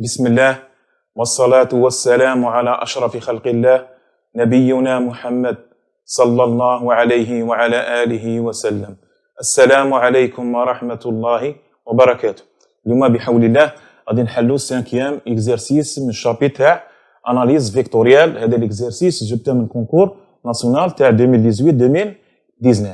بسم الله والصلاة والسلام على أشرف خلق الله نبينا محمد صلى الله عليه وعلى آله وسلم. السلام عليكم ورحمة الله وبركاته. اليوم بحول الله غادي نحلو 5e exercice من الشابيتر تاع analyse vectorielle. هذا l'exercice جبته من concours national تاع 2018-2019.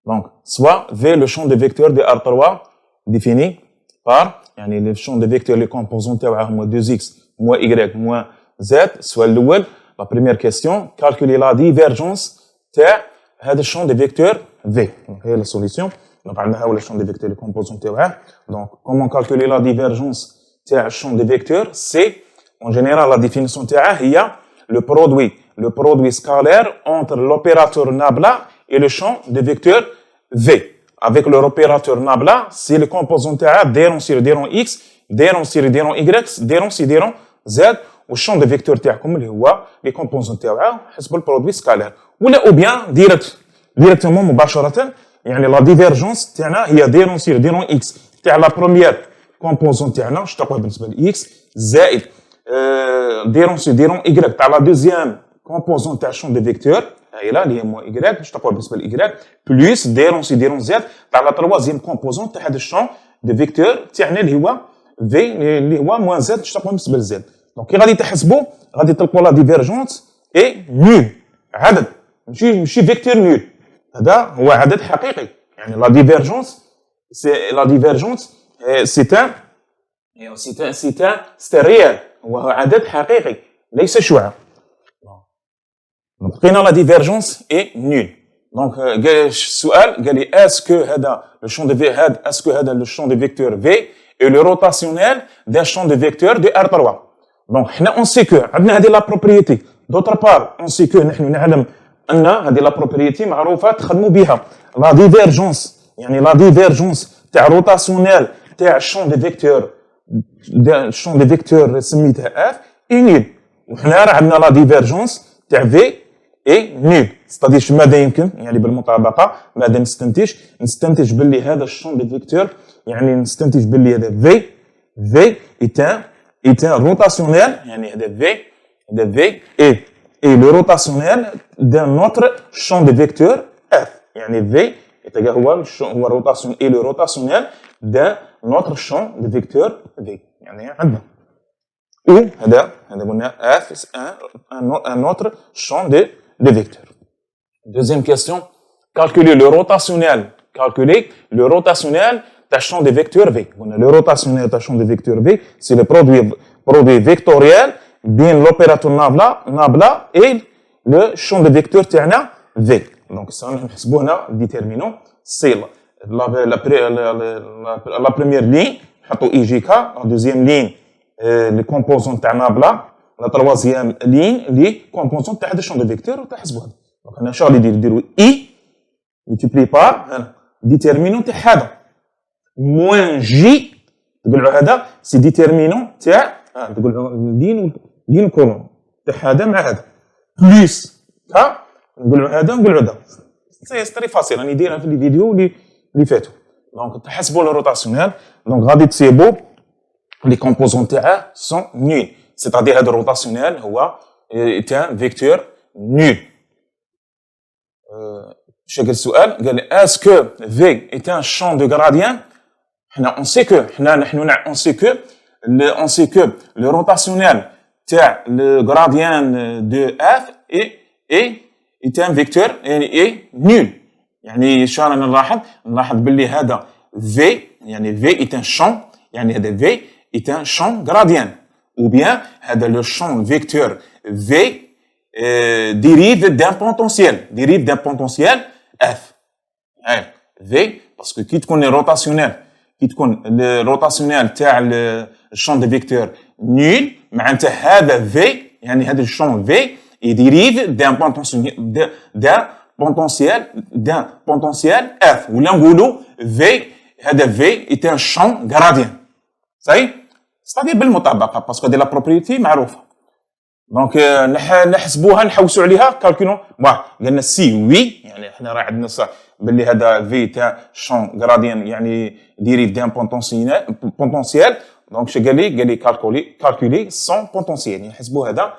Donc, soit V, le champ de vecteurs de R3 défini par يعني le champ de vecteurs les composants تاعها هما 2x moins y moins z. السؤال الأول la première question, calculer la divergence تاع هذا الشامp de vecteurs V. Donc, هي la solution. Donc, عندنا هو le champ de vecteurs les composants تاعها. Donc, comment calculer la divergence تاع champ de vecteurs? C'est en général la définition تاعها هي le produit scalaire entre l'opérateur nabla et le champ de vecteurs V. Avec leur opérateur nabla, c'est le composant تاعها ديرون سير ديرون x, ديرون سير ديرون y, ديرون سير ديرون z. والشامp de vecteurs تاعكم اللي هو les composants تاعها حسب البرودوي سكالير. ولا او بيان ديريكتومون مباشرة، يعني لا ديفيرجونس تاعنا هي ديرون سير ديرون x تاع لا بروميير كومبوزون تاعنا واش تقوى بالنسبة ل x زائد ديرون سير ديرون y تاع لا دوزيام كومبوزون تاع الشامp de vecteurs هاي لا اللي هي مو y واش تقوى بالنسبة ل y بلوس ديرون سير ديرون z تاع لا تروازيام كومبوزون تاع هذا الشامp de vecteurs تاعنا اللي هو v اللي هو موان z واش تقوى بالنسبة ل z. دونك كي غادي تحسبوا غادي تلقوا لا ديفيرجونس اي نول، عدد ماشي فيكتور نول، هذا هو عدد حقيقي. يعني لا ديفيرجونس سي ريال، هو عدد حقيقي ليس شعاع. دونك لقينا لا ديفيرجونس اي نول. دونك السؤال قال لي اسكو هذا لو شون دو في هذا اسكو هذا لو شون دو فيكتور في اي لو روتاسيونيل دان شون دو فيكتور دو ار 3. دونك حنا اون سي كو عندنا هذه لا بروبريتي. دوطر بار اون سي كو نحن نعلم ان هذه لا بروبريتي معروفه تخدموا بها. لا ديفيرجونس يعني لا ديفيرجونس تاع روتاسيونيل تاع الشون دي فيكتور الشون دي فيكتور سميتها اف اي نيل. وحنا راه عندنا لا ديفيرجونس تاع في اي نيل. ستادير ماذا يمكن يعني بالمطابقه ماذا نستنتج باللي هذا الشون دي فيكتور يعني نستنتج باللي هذا في est un rotationnel, et le rotationnel d'un autre champ de vecteurs F. V est égal au rotation et le rotationnel d'un autre champ de vecteurs V. Ou F est un autre champ de vecteurs. Deuxième question, calculer le rotationnel d'un champ de vecteurs V. Le rotationnel d'un champ de vecteurs V, c'est le produit vectoriel bien l'opérateur nabla et le champ de vecteurs تاعنا V. Donc ça نحسبوا هنا déterminant c'est la première ligne نحطوا IJK, la deuxième ligne les composants تاع nabla, la troisième ligne les composants تاع هذا الشامp de vecteurs وتحسبوا هذا. Donc هنا شغل يديروا I multiplié par déterminant تاع هذا moins J تقولوا هذا سي ديتيرمينون تاع تقولوا لين كولون تاع هذا مع هذا بليس ها نقولوا هذا نقولوا هذا سي ستري فاسيل راني دايرها في الفيديو اللي فاتوا. دونك تحسبوا لو روتاسيونيل دونك غادي تصيبوا لي كومبوزون تاعه سون نول سيتادير هذا الروتاسيونيل هو تاع فيكتور نول. شكل السؤال قال لي اسكو في est un champ de gradient. On sait que le rotationnel تاع le gradient de F est un vecteur et nul. يعني شنو رانا نلاحظ باللي هذا V يعني V est un champ يعني هذا V est un champ gradient ou bien هذا le champ vecteur V dérive d'un potentiel F. V parce que qui تكون rotationnel كي تكون الروتاسيونيل تاع الشامp de vecteurs نول معناتها هذا في يعني هذا الشامp في يديريف d'un potentiel F ولا نقولوا في هذا في est un champ gradient. صحيح صافي بالمطابقه باسكو دي لا بروبريتي معروفه. دونك نحسبوها نحوسوا عليها كالكولون قلنا سي وي يعني احنا راه عندنا باللي هذا في تاع شون غراديان يعني ديريف دان بوتونسيال دونك شنو قال لي كالكولي سون بوتونسييل يعني نحسبوا هذا اف.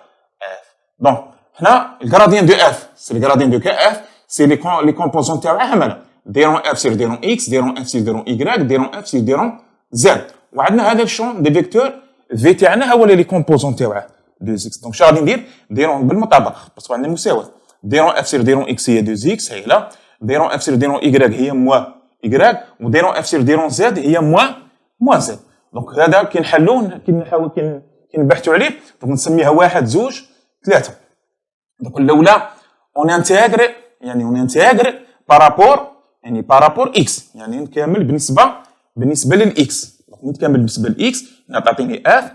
دونك هنا الغراديان دو اف سي الغراديان دو اف سي لي كومبوزون تاعها هما ديرون اف سير ديرون اكس ديرون اف سير ديرون ايكغيك ديرون اف سير ديرون زد. وعندنا هذا الشون دي فيكتور في تاعنا هو لي كومبوزون تاعها 2 اكس. دونك شنو غادي ندير ديرون بالمطابق باسكو عندنا مساواه ديرون اف سير ديرون اكس هي 2 اكس هي لا ديرون اف سير ديرون ايكغيك هي موا ايكغيك وديرون اف سير ديرون زد هي موا زد. دونك هذا كي نحلوه كي نحاول كي نبحثوا عليه دونك نسميها 1 2 3. دونك الاولى اون انتيغري يعني اون انتيغري بارابور يعني بارابور اكس يعني نكمل بالنسبه للاكس. دونك نتكامل بالنسبه للاكس تعطيني اف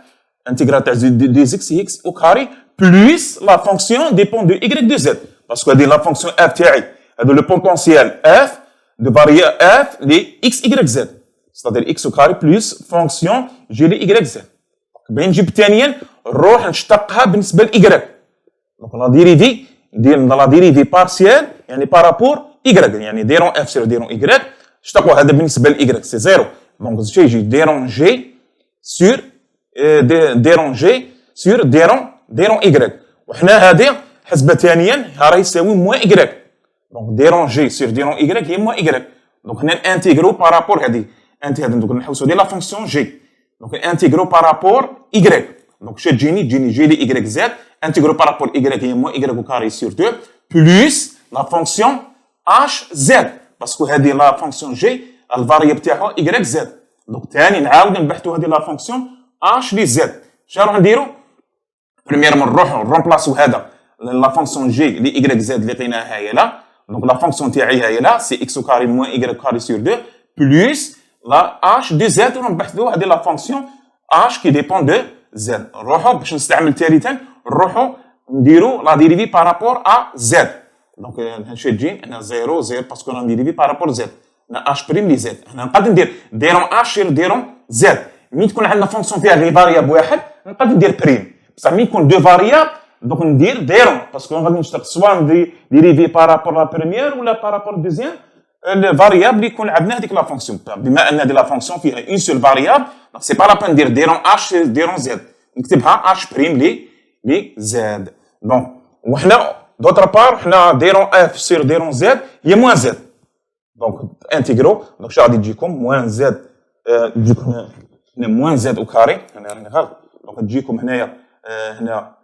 انتيغرال تاع 2 اكس هي اكس او كاري بلس لا فونكسيون ديبون دو ايكغيك دو زد باسكو هذه لا فونكسيون اف تاعي هذا لو بوتونسيال اف دو فاريا اف لي اكس ايكغيك زد c'est-à-dire x au carré plus fonction g لي y z. باين نجيب ثانيا نروح نشتقها بالنسبه ل y. دونك لا ديريفي لا ديريفي بارسيال يعني بارابور y يعني ديرون اف سير ديرون y اشتقوا هذا بالنسبه ل y سي زيرو. دونك شي يجي ديرون جي سور ديرون جي سور ديرون y. وحنا هذه حسبه ثانيا راه يساوي موا y. دونك ديرون جي سور ديرون y هي موا y. دونك هنا نانتيغرو بارابور هذه انتي هذا دوك نحوسوا ديال لا فونكسيون جي. دونك انتيغرو بارابور y. دونك شنو تجيني جي لي y z انتيغرو بارابور y هي موا y او كاري سور 2 بلس لا فونكسيون اش زد باسكو هذه لا فونكسيون جي الفارياب تاعها y z. دونك ثاني نعاود نبحثوا هذه لا فونكسيون اش لي زد. شنو راح نديروا بريميرمون نروحوا نرومبلاسيو هذا لا فونكسيون جي لي y z اللي لقيناها هي لا. دونك لا فونكسيون تاعي هي لا سي x كاري موا y كاري سور 2 بلس لا h دو z ونبحثوا هذه لا فونكسيون h كي ديبون دو z. نروحوا باش نستعمل ثالثا نروحوا نديروا لا ديريفي بارابور ا z. دونك هنا شنو تجي هنا 0 0 باسكو راه ديريفي بارابور z هنا h بريم لي z. هنا نقدر ندير ديرون h سير ديرون z. مين تكون عندنا فونكسيون فيها غير فارياب واحد نقدر ندير بريم بصح مين يكون دو فارياب دونك ندير ديرون باسكو غادي نشتغل سوا ديريفي بارابور لا بريمير ولا بارابور دوزيام الفاريابل اللي يكون عندنا هذيك لا فونكسيون. بما ان هذه لا فونكسيون فيها اون سول فاريابل دونك سي با لا بان ندير ديرون اش ديرون زد نكتبها اش بريم لي زد. دونك وحنا دوطر بار حنا ديرون اف سير ديرون زد هي موان زد. دونك انتيغرو دونك شنو غادي تجيكم موان زد تجيكم هنا موان زد او كاري هنا راني غلط. دونك تجيكم هنايا هنا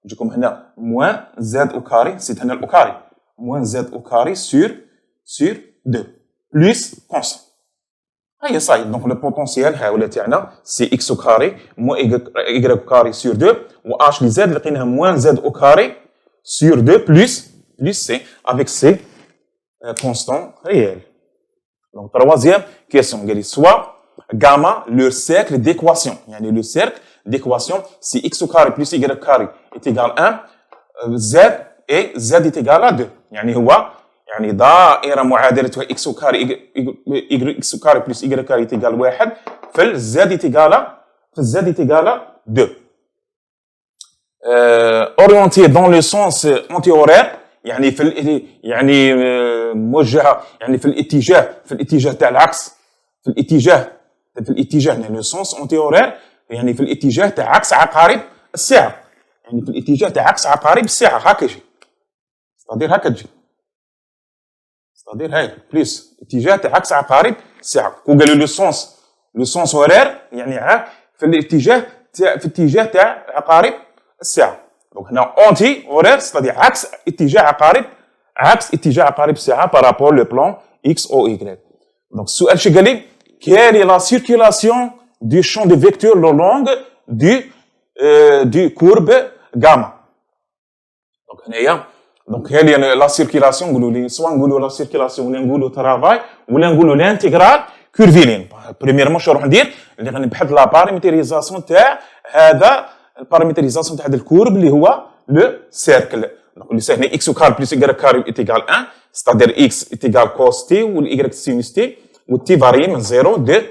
تجيكم هنا موان زد او كاري سيت هنا الاو كاري moins z au carré sur 2 plus constant. هيا صاي دونك لو بوتونسيال ها ولا تاعنا سي x au carré moins y au carré sur 2 و h لي z لقيناها moins z au carré sur 2 plus c avec c constant réel. Donc troisième question قال لي soit gamma leur cercle d'équation يعني le cercle d'équation si x au carré plus y au carré est égal à 1 z et z est égal à 2 يعني هو يعني دائره معادلتها x كاري x كاري بلس y كاري تيغال 1 فالزد تيغال 2 اورينتي دون لو سونس اونتي اورير يعني يعني موجهه يعني في الاتجاه تاع العكس في الاتجاه يعني لو سونس اونتي اورير يعني في الاتجاه تاع عكس عقارب الساعه يعني في الاتجاه تاع عكس عقارب الساعه هكا يجي صدير هكا تجي صدير هاي بليس اتجاه تاع عكس عقارب الساعه. كون قالوا لو سونس اورير يعني في الاتجاه تاع عقارب الساعه. دونك هنا اونتي اورير صدير عكس اتجاه عقارب الساعه بارابور لو بلان اكس او اي. دونك السؤال شو قال لي quelle est la circulation du champ de vecteurs le long du courbe gamma. دونك هنايا دونك هذه لا سيركيلاسيون نقولوا لي سواء نقولوا لا سيركيلاسيون ولا نقولوا ترافاي ولا نقولوا لانتيغرال كورفيلين. بريميرمون شنو نروح ندير اللي غنبحث لا بارامتريزاسيون تاع هذا البارامتريزاسيون تاع هذا الكورب اللي هو لو سيركل. دونك اللي سهل اكس كار بلس y كار ايتيغال 1 ستادير اكس ايتيغال كوس تي والاي سينوس تي والتي فاري من 0 دو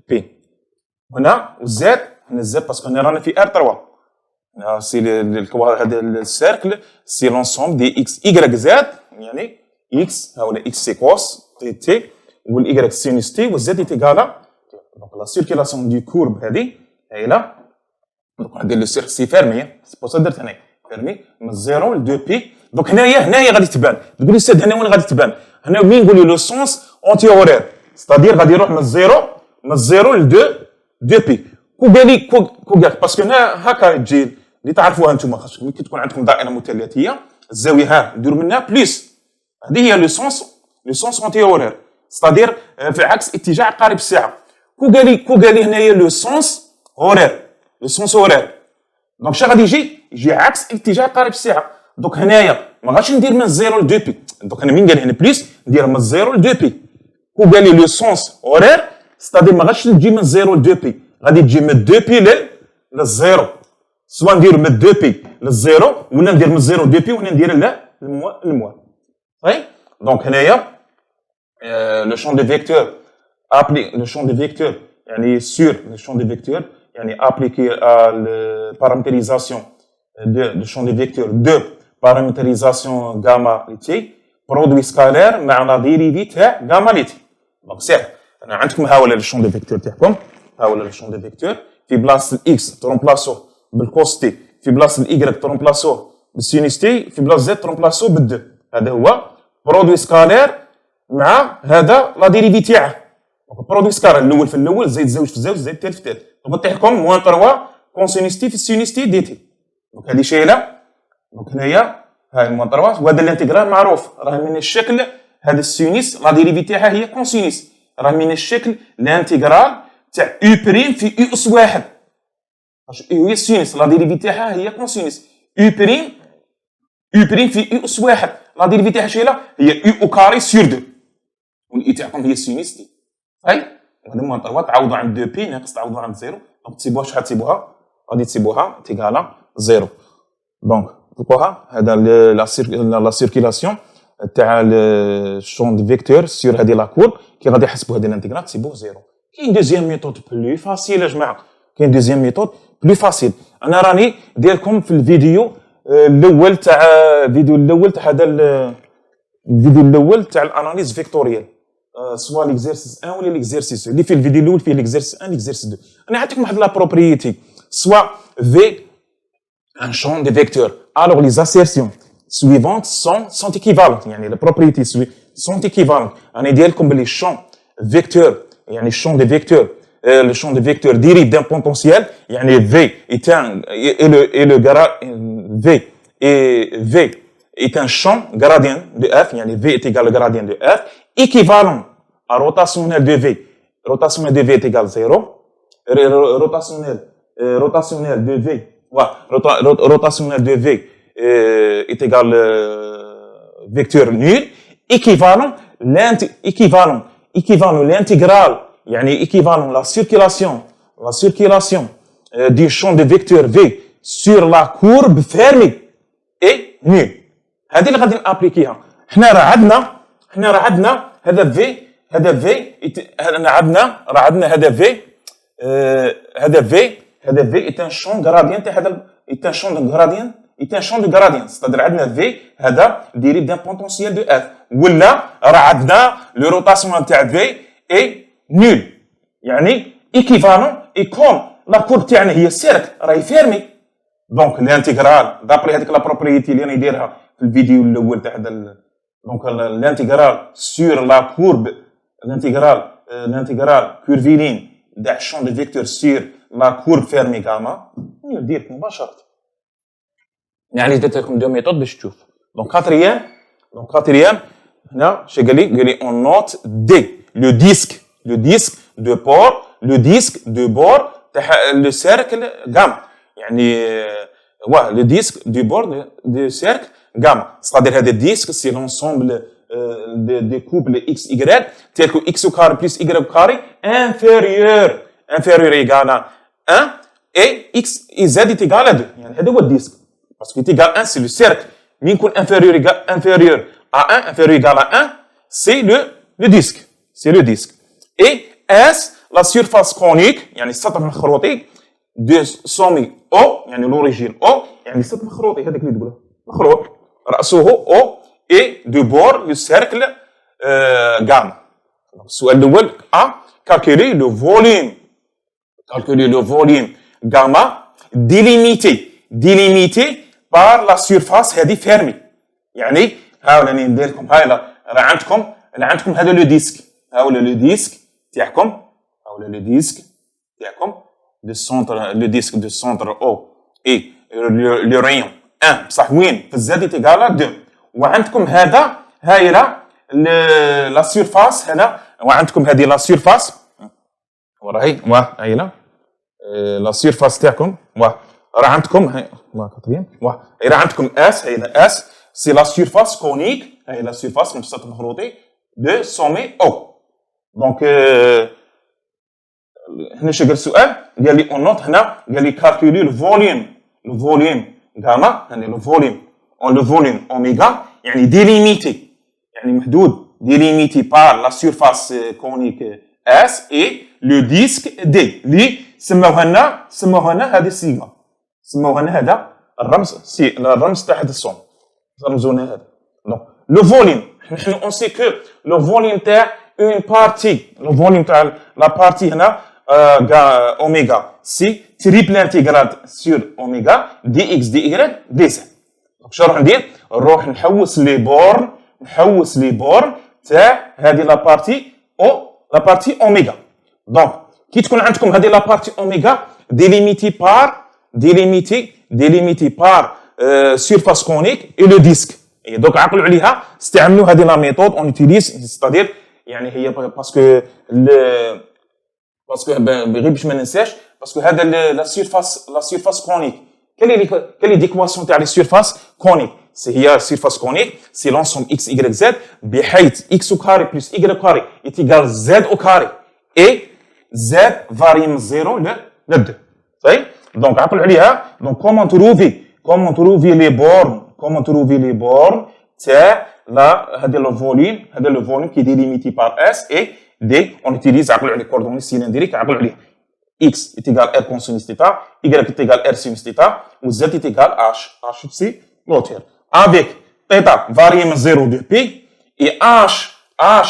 بي. هنا والزد هنا الزد باسكو هنا رانا في ار 3 سي هذا السيركل سي لونسومبل دي اكس y زد يعني اكس ها ولا اكس سي كوس تي والاي سينوس تي والزد ايتيغال دونك لا سيركيلاسيون دو كورب هذه هي لا دونك ندير لو سيرك سي فيرمي سي بو سا درت هنا فيرمي من 0 ل 2 بي دونك هنايا غادي تبان تقول لي استاذ هنا وين غادي تبان هنا وين نقول لو سونس اونتي اورير ستادير غادي يروح من 0 ل 2 بي كو قال باسكو هنا هكا تجي اللي تعرفوها انتم خاصكم ملي تكون عندكم دائره مثلثيه الزاويه ها نديروا منها بليس هذه هي لو سونس اونتي اورير ستادير في عكس اتجاه عقارب الساعه كو قال لي هنايا لو سونس اورير دونك شنو غادي يجي عكس اتجاه عقارب الساعه دونك هنايا ما غاديش ندير من 0 ل 2 بي دونك انا من قال هنا بليس ندير من 0 ل 2 بي كو قال لي لو سونس اورير ستادير ما غاديش تجي من 0 ل 2 بي غادي تجي من 2 بي للزيرو سواء ندير من 2 بي للزيرو ولا ندير من 0 ل 2 بي ولا ندير لا الموال صحيح دونك هنايا لو شون دي فيكتور ابلي لو شون دي فيكتور يعني سور لو شون دي فيكتور يعني appliqué à la paramétrisation de champ de vecteurs de paramétrisation gamma t produit scalaire مع la dérivée تاع gamma t دونك سير انا عندكم هاوله الشون دي فيكتور تاعكم هاوله الشون دي فيكتور في بلاصه الاكس ترومبلاسو بالكوس تي في بلاصه الاي ترومبلاسو بالسينوس تي في بلاصه زد ترومبلاسو بالدو هذا هو برودوي سكالير مع هذا لا ديريفي تاعه دونك برودوي سكالير الاول في الاول زائد زوج في زوج زائد ثالث في ثالث دونك تحكم موان 3 كونسينوس تي في السينوس تي دي تي دونك هذه شايله دونك هنايا هاي موان 3 وهذا الانتجرال معروف راه من الشكل هذا السينوس لا ديريفي تاعها هي كونسينوس راه من الشكل الانتجرال تاع يو بريم في يو اس واحد هي السينوس لا ديريفي تاعها هي كونسينوس يو بريم في يو اس واحد لا ديريفي تاعها شايله هي يو او كاري سور 2 والاي تاعكم هي السينوس دي هاي هذا موان 3 تعوضوا عند 2 بي ناقص تعوضوا عند 0 دونك تسيبوها شحال تسيبوها غادي تسيبوها تيغالا 0 دونك تلقوها هذا لا سيركيلاسيون تاع الشون دي فيكتور سور هذه لا كور كي غادي يحسبوا هذه الانتجرال تسيبوه 0 كاين دوزيام ميثود بلو فاسيل يا جماعه كاين دوزيام ميثود بلو فاسيل انا راني دايركم في الفيديو الاول تاع هذا الفيديو الاول تاع الاناليز فيكتوريال سوا ليكزيرسيس 1 ولا ليكزيرسيس اللي في الفيديو الاول فيه ليكزيرسيس 1 ليكزيرسيس 2 انا عطيتكم واحد لا بروبريتي سوا في un champ de vecteurs alors les assertions suivantes sont équivalentes يعني les propriétés sont équivalentes انا ندير لكم بلي champ vecteur يعني champ de vecteurs le champ de vecteurs dérive d'un potentiel يعني V est un champ gradient de F يعني V est égal au gradient de F équivalent à rotationnel de V. Rotationnel de V est égal à 0. Rotationnel de V. Ouais, rotationnel de V est égal vecteur nul. Équivalent l'intégrale. يعني équivalent la circulation du champ de vecteur V sur la courbe fermée est nul. هذه اللي غادي نابليكيها. حنا راه عندنا هذا في هذا في est un champ gradient تاع هذا est un champ de gradient c'est-à-dire عندنا في هذا dérive d'un potentiel de F ولا راه عندنا لو روتاسيون تاع في اي نول يعني ايكيفالون اي كوم لا كورب تاعنا هي سيركل راهي فيرمي دونك الانتيغرال دابري هذيك لا بروبريتي اللي راني دايرها في الفيديو الاول تاع هذا donc l'intégral sur la courbe l'intégral curviligne d'un champ de vecteurs sur la courbe fermée gamma ندير مباشرة يعني درت لكم دو ميثود باش تشوف donc quatrième هنا شي قال لي on note D le disque de bord تاع le cercle gamma يعني le disque du bord du cercle gamma. C'est-à-dire que le disque, c'est l'ensemble des couples x, y, tel que x au carré plus y au carré inférieur égal à 1 et x et z est égal à 2. C'est le disque. Parce que est égal à 1, c'est le cercle. Mais inférieur à 1, inférieur égal à 1, c'est le disque. C'est le disque. Et S, la surface conique, يعني السطح المخروطي de sommet O, يعني l'origine O, يعني السطح المخروطي هذاك اللي تقوله مخروط رأسه O et de bord le cercle gamma. السؤال الأول A calculer le volume. Calculer le volume gamma délimité par la surface هذه fermée. يعني هاو راني ندير لكم هاي راه عندكم هذا لو ديسك. هاو لو ديسك تاعكم. هاو لو ديسك تاعكم. le disque de centre O et le rayon 1 بصح وين في الزد تيغالا 2 وعندكم هذا هايله لا سيرفاس هنا وعندكم هذه لا سيرفاس وراهي هايله لا سيرفاس تاعكم راه عندكم هاي كاترين راه عندكم اس هايله اس سي لا سيرفاس كونيك هاي لا سيرفاس مسطح مخروطي دو سومي او دونك هنا شقل السؤال قال لي اون نوت هنا قال لي كالكولي لو فوليوم غاما يعني لو فوليوم اوميغا يعني ديليميتي يعني محدود ديليميتي بار لا سيرفاس كونيك اس اي لو ديسك دي اللي سموها لنا هذه السيغما سموها لنا هذا الرمز تاع هذا الصوم رمزونا هذا دونك لو فوليوم نحن اون سي كو لو فوليوم تاع اون بارتي لو فوليوم تاع لا بارتي هنا اوميغا سي تريبل انتيغرال سور اوميغا دي اكس دي اي دي زد دونك شنو راح ندير نروح نحوس لي بورن تاع هذه لا بارتي اوميغا دونك كي تكون عندكم هذه لا بارتي اوميغا ديليميتي بار سيرفاس كونيك اي لو ديسك دونك عقلوا عليها استعملوا هذه لا ميثود اون يوتيليز ستادير يعني هي باسكو غير باش ما ننساش باسكو هذا لا سيرفاس كونيك quelle est l'équation تاع السيرفاس كونيك هي سيرفاس كونيك سي لونسوم اكس y z بحيث x au carré plus y au carré est égal z au carré et z varie من 0 ل 2 صحيح دونك عقلوا عليها دونك كومون تروفي لي بورن تاع هذا لو فوليوم qui est délimité par s et d on utilise عقلوا على الكوردوني سيلندريك عقلوا عليها x est égal r cosinus θ y est égal r sinus θ و z est égal h c'est l'auteur avec θ varie من 0 de p et h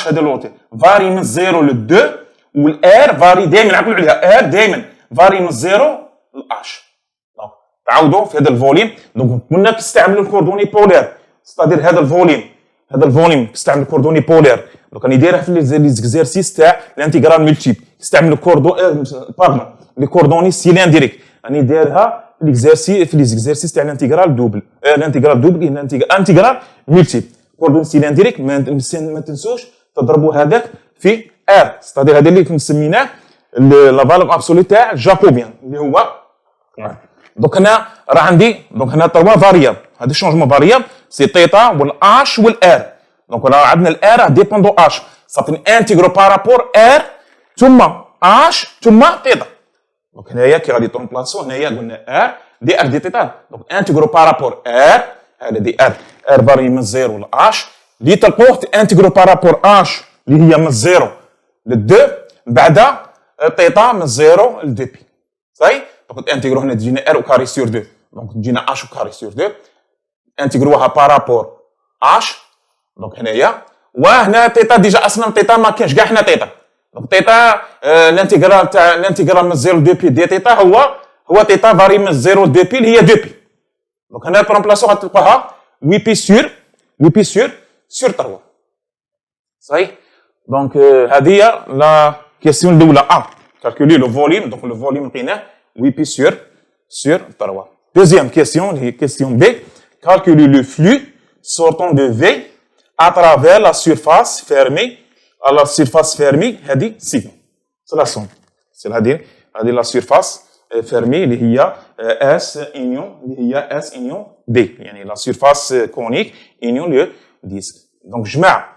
هذا l'auteur varie من 0 ل 2 و r varie دائما عقلوا عليها r دائما varie من 0 ل h تعاودوا في هذا الفوليوم دونك كنا كنستعملوا الكوردوني بولير ستادير هذا الفوليوم كنستعمل الكوردوني بولير دونك راني دايرها في ليزيكزيرسيس تاع الانتيغرال مولتيبل كنستعمل لي كوردوني سيلندريك راني دايرها في ليزيكزيرسيس تاع الانتيغرال دوبل الانتيغرال مولتيبل كوردون سيلندريك ما تنسوش تضربوا هذاك في ار ستادير هذا اللي سميناه لا فالور ابسولو تاع جاكوبيان اللي هو دونك هنا راه عندي دونك هنا 3 فاريابل هذا شونجمون فاريابل سي تيتا والاش والار دونك راه عندنا الار ديبوندو اش صافي انتيغرو بارابور ار ثم اش ثم تيتا دونك هنايا كي غادي ترومبلاسو هنايا قلنا ار دي ار دي تيتا دونك انتيغرو بارابور ار هذا دي ار فاري من 0 ل اش اللي تلقوه انتيغرو بارابور اش اللي هي من 0 ل 2 بعد تيتا من 0 ل 2 بي صحيح دونك انتيغرو هنا تجينا ار او كاري سور 2 دونك تجينا اش او كاري سور 2 انتيغروها بارابور اش دونك هنايا وهنا تيتا ديجا اصلا تيتا ما كاينش كاع هنا تيتا دونك تيتا الانتيغرال من 0 ل 2 بي دي تيتا هو تيتا فاري من 0 ل 2 بي اللي هي 2 بي دونك هنا ترومبلاسو غتلقاها 8 بي سور 3 صحيح دونك هذه هي لا كيسيون الاولى calculer le volume donc le volume لقيناه 8 بي sur 3 deuxième question اللي هي question B calculer le flux sortant de V à travers la surface fermée à la surface fermée هذه سيغما c'est la somme c'est هذه la surface fermée اللي هي S union اللي هي S union D يعني la surface conique union le disque donc جماعة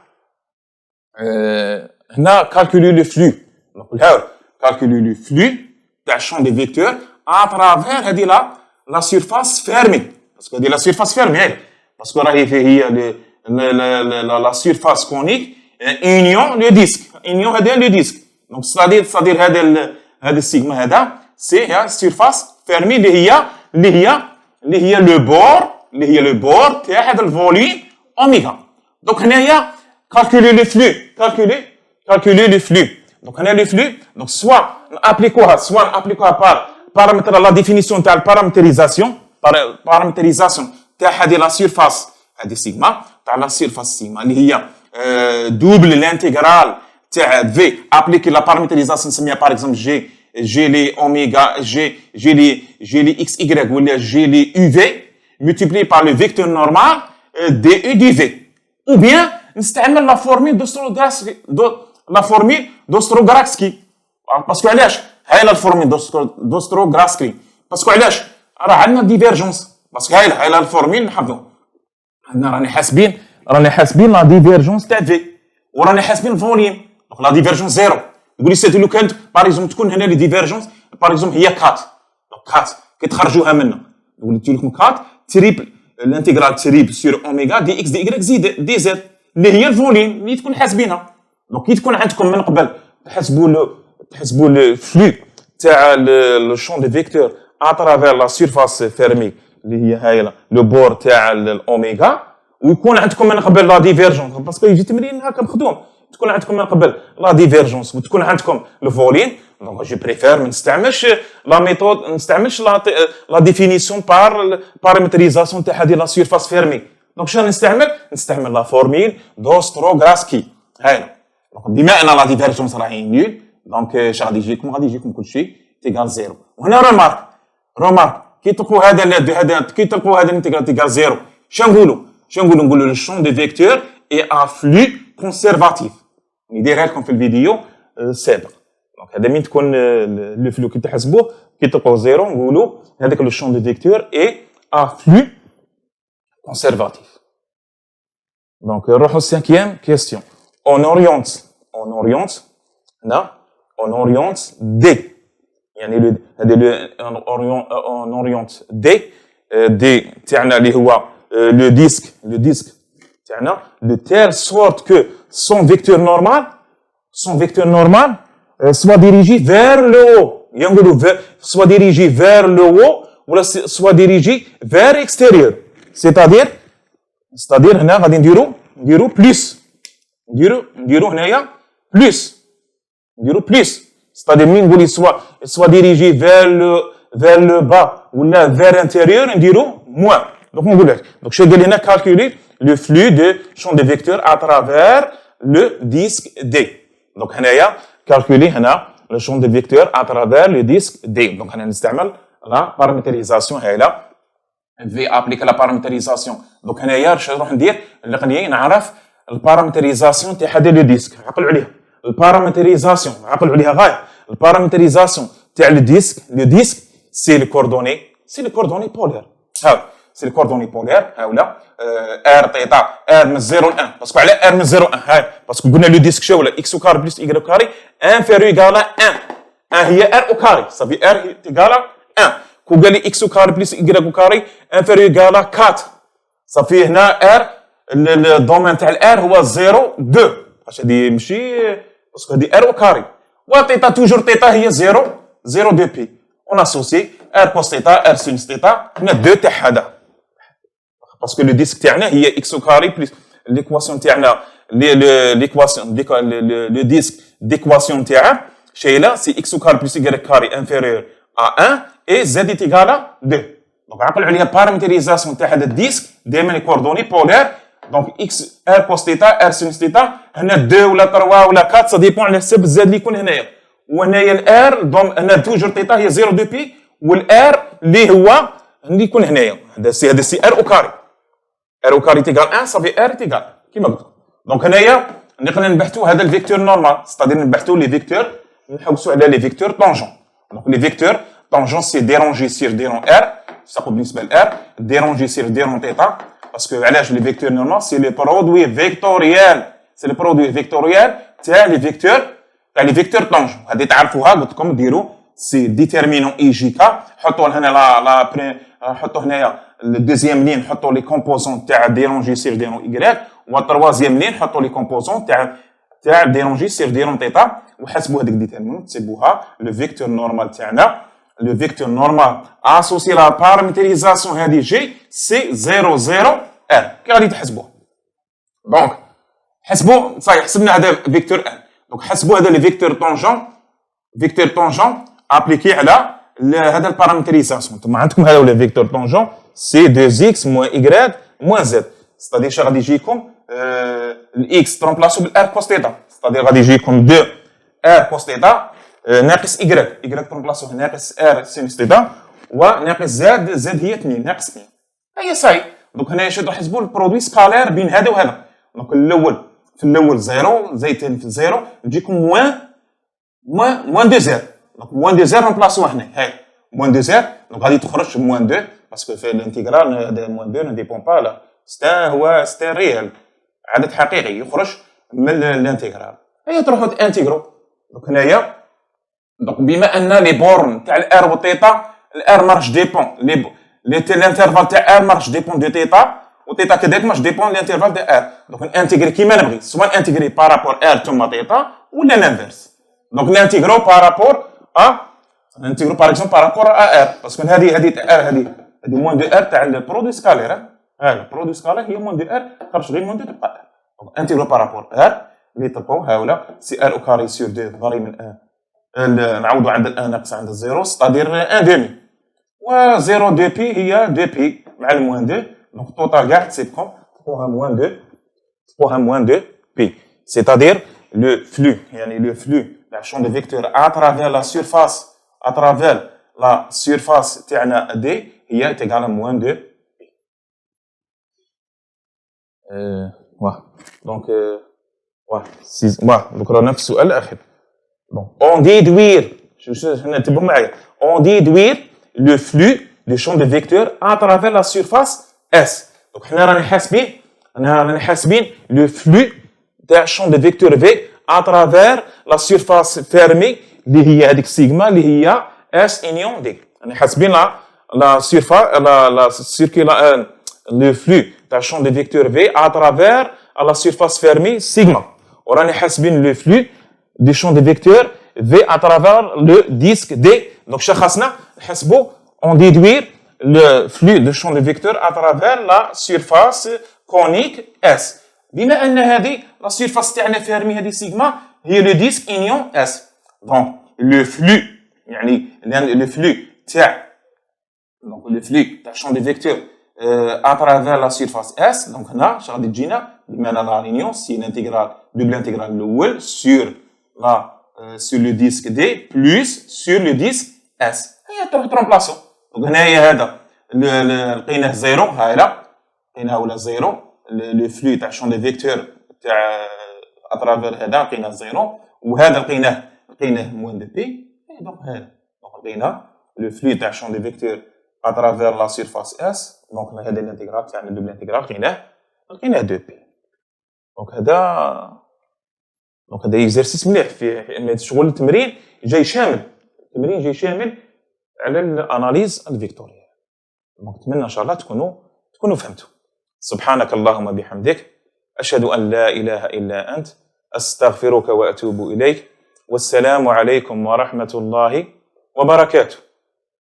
هنا calculer le flux donc calculer le flux تاع champ des vecteurs à travers هذه la surface fermée parce que هذه la surface fermée parce que راهي هي la surface conique union le disque union هذا le disque donc c'est-à-dire هذا السيغما هذا سي هي surface fermée اللي هي le bord تاع هذا الفوليوم اوميغا donc هنايا calculer le flux calculer le flux Donc, on a le flux. Donc, soit on applique par paramètre la définition de la paramétrisation, de la surface, de sigma, de la surface sigma, il y a double l'intégrale de V, appliquer la paramétrisation, par exemple, j'ai les oméga, j'ai les XY, ou j'ai les UV, multiplié par le vecteur normal, du dV. Ou bien, نستعمل la formule d'Ostrogradski. Parce que علاش هاي la formule d'Ostrogradski. parce que علاش راه عندنا divergence. parce que هاي la formule نحفظوا. عندنا راني حاسبين la divergence تاع V. وراني حاسبين الفوليوم. donc la divergence زيرو. يقول لي سيدي لو كانت باغ اكزومبل تكون هنا لي ديفيرجونس باغ اكزومبل هي 4. donc 4 كي تخرجوها منا. قلت لكم 4 تريبل الانتجرال تريبل سور اوميغا دي اكس دي ايغريك زيد دي زد اللي هي الفوليوم اللي تكون حاسبينها. دونك كي تكون عندكم من قبل تحسبوا لو فلو تاع لو شون دي فيكتور اترافير لا سيرفاس فيرمي اللي هي هاي لو بور تاع الاوميغا ويكون عندكم من قبل لا ديفيرجونس باسكو يجي تمرين هكا مخدوم تكون عندكم من قبل لا ديفيرجونس وتكون عندكم الفوليوم. دونك جو بريفير ما نستعملش لا ميثود ما نستعملش لا ديفينيسيون بار بارامتريزاسيون تاع هذه لا سيرفاس فيرمي. دونك شنو نستعمل لا فورميل دوستروغراسكي. هاي بما ان لا ديفيرجونس راهي نول دونك اش غادي يجيكم كل شيء تيغال زيرو. وهنا رومارك كي تلقوا هذا الانتجرال تيغال زيرو نقولوا لو شون دي فيكتور اي ا فلو كونسيرفاتيف نديرها لكم في الفيديو السابق. دونك هذا من تكون لو فلو كي تحسبوه كي تلقوا زيرو نقولوا هذاك لو شون دي فيكتور اي ا فلو كونسيرفاتيف. دونك نروحوا السانكيام كيستيون. on oriente D. يعني on oriente D تاعنا اللي هو le disque تاعنا de telle sorte que son vecteur normal soit dirigé vers le haut. ينقولوا soit dirigé vers le haut ou soit dirigé vers l'extérieur. c'est-à-dire هنا غادي نديرو plus نديرو هنايا plus c'est-à-dire مين نقول soit dirigé vers le bas ولا vers l'intérieur نديرو moins. donc نقول لك donc شنو قال لي هنا calculer le flux de champ de vecteur à travers le disque D. donc هنايا calculer هنا le champ de vecteur à travers le disque D. donc هنا نستعمل la paramétrisation هايله في appliquer la paramétrisation. donc هنايا واش نروح ندير اللي نعرف البارامتريزاسيون تاع هذا لو ديسك. عقلوا عليها البارامتريزاسيون عقلوا عليها غايه. البارامتريزاسيون تاع لو ديسك سي لي كوردوني بولير. سي لي كوردوني بولير هاولا ار تيتا ار من 0 ل 1 باسكو على ار من 0 ل 1 هاي باسكو قلنا لو ديسك شو ولا اكس كار بلس اي كاري انفيريو ايغال 1 هي ار او كاري صافي ار ايغال 1 كو قال لي اكس كار بلس اي كاري انفيريو ايغال 4 صافي هنا ار الدومين تاع الار هو 0 2 واش هادي ماشي باسكو هادي ار او كاري وتيتا توجور تيتا هي 0 2 بي اون اسوسي ار كوس تيتا ار سينس تيتا هنا 2 تاع هذا باسكو لو ديسك تاعنا هي اكس كاري بلس ليكواسيون تاعنا ليكواسيون لو ديسك ديكواسيون تاعه شايله سي اكس كاري بلس اي كاري انفيريور ا 1 اي زد ايغال 2. دونك عقلوا عليها بارامتريزاسيون تاع هذا الديسك دائما لي كوردوني بولير. دونك اكس ار كوس تيتا ار سينس تيتا هنا 2 ولا 3 ولا 4 سا ديبون على حسب الزاد اللي يكون هنايا. وهنايا الار دونك هنا توجور تيتا هي 0 2 بي والار اللي هو اللي يكون هنايا هذا سي ار او كاري تيغال 1 صافي ار تيغال كيما قلت. دونك هنايا نقدر نبحثوا هذا الفيكتور نورمال ستادير نبحثوا لي فيكتور نحوسوا على لي فيكتور طونجون. دونك لي فيكتور طونجون سي ديرونجي سير ديرون ار تساقوا بالنسبه لار ديرونجي سير ديرون تيتا باسكو علاش لي فيكتور نورمال سي لي برودوي فيكتوريال تاع لي فيكتور طونجون. هذه تعرفوها قلت لكم ديروا سي ديتيرمينون اي جي كا حطوا هنا حطوا هنايا الدوزيام لين حطوا لي كومبوزون تاع ديرونجي سير ديرون ايغريك والتروازيام لين حطوا لي كومبوزون تاع ديرونجي سير ديرون تيتا وحسبوا هذيك ديتيرمينون تسيبوها لو فيكتور نورمال تاعنا. Le vecteur normal associé à la paramétrisation هذه G c'est 0 0 R. كي غادي تحسبوه. دونك حسبوا صحيح حسبنا هذا فيكتور N. دونك حسبوا هذا لي فيكتور طونجون ابليكي على هذا البارامتريزاسيون. انتم عندكم هذا لي فيكتور طونجون سي 2 اكس موان ايغريك موان زد، ستادير شنو غادي يجيكم الاكس ترومبلاسو بالار كوس تيتا، ستادير غادي يجيكم 2 ار كوس تيتا ناقص ايغريك ترومبلاسو ناقص ار سينوس تيتا وناقص زد هي 2 ناقص 2. هي صحيح. دونك هنايا شنو نحسبوا البرودوي سكالير بين هذا وهذا. دونك الاول في الاول زيرو زائد الثاني في الزيرو تجيكم موان 2 زير. دونك موان 2 زير نبلاصوها هنا، هاي موان 2 زير. دونك غادي تخرج موان 2 باسكو في الانتيغرال هذا موان 2 ندي بون با لا هو ستان ريال، عدد حقيقي يخرج من الانتيغرال. هيا تروحوا تانتيغرو. دونك هنايا دونك بما ان لي بورن تاع الار والتيتا، الار مارش ديبون الانترفال تاع ار مارش ديبون دو تيتا وتيتا كذلك مارش ديبون الانترفال دو ار. دونك نانتيغري كيما نبغي، سواء نانتيغري بارابور ار ثم تيتا ولا لانفيرس. دونك نانتيغرو بارابور نانتيغرو باغ اكزومبل بارابور ا ار باسكو هذه تاع ار هذه موان دو ار تاع البرودوي سكالير. هذا البرودوي سكالير هي موان دو ار، خرج غير موان دو تبقى ار. دونك انتيغرو بارابور ار اللي طبقوا هاولا سي ار او كاري سور 2 ضري من ار، نعوضوا عند الان ناقص عند الزيرو ستادير ان دومي، و 0 2 بي هي 2 بي مع الموان 2. دونك التوتال كاع تسيبكم تبقوها موان 2 بي، c'est-à-dire le flux يعني le flux تاع champ de vecteur à travers la surface تاعنا دي هي تيغال موان 2 بي. واه دونك دونك رانا في السؤال الاخير. Bon, on déduire, on déduire le flux du champ de vecteur à travers la surface S. Donc, on a حاسبين le flux d'un champ de vecteur V à travers la surface fermée اللي هي هذيك سيغما اللي هي S union D. On حاسبين la surface le flux d'un champ de vecteur V à travers la surface fermée sigma. وراني حاسبين le flux du champ de vecteur V à travers le disque D. Donc, on déduire le flux de champ de vecteur à travers la surface conique S. بما أن هذه la surface تاعنا fermée هذه سيغما هي le disque union S. Donc, le flux يعني le flux تاع champ de vecteur à travers la surface S. Donc, هنا اش غادي تجينا بما أن la réunion c'est l'intégrale double intégrale الأول sur le disque D plus sur le disque S. هي تروح ترومبلاسو. دونك هنايا هذا لقيناه زيرو، هايلا لقيناه ولا زيرو لو فلو تاع شون دي فيكتور تاع اترافير هذا لقيناه زيرو، وهذا لقيناه موان دو بي. دونك هذا دونك لقينا لو فلو تاع شون دي فيكتور اترافير لا سيرفاس اس. دونك هذا الانتيغرال تاعنا دوبل انتيغرال لقيناه 2 بي. دونك هذا اكزرسيس مليح في شغل التمرين جاي شامل على الاناليز الفيكتوريال. دونك نتمنى ان شاء الله تكونوا فهمتوا. سبحانك اللهم بحمدك اشهد ان لا اله الا انت استغفرك واتوب اليك، والسلام عليكم ورحمه الله وبركاته.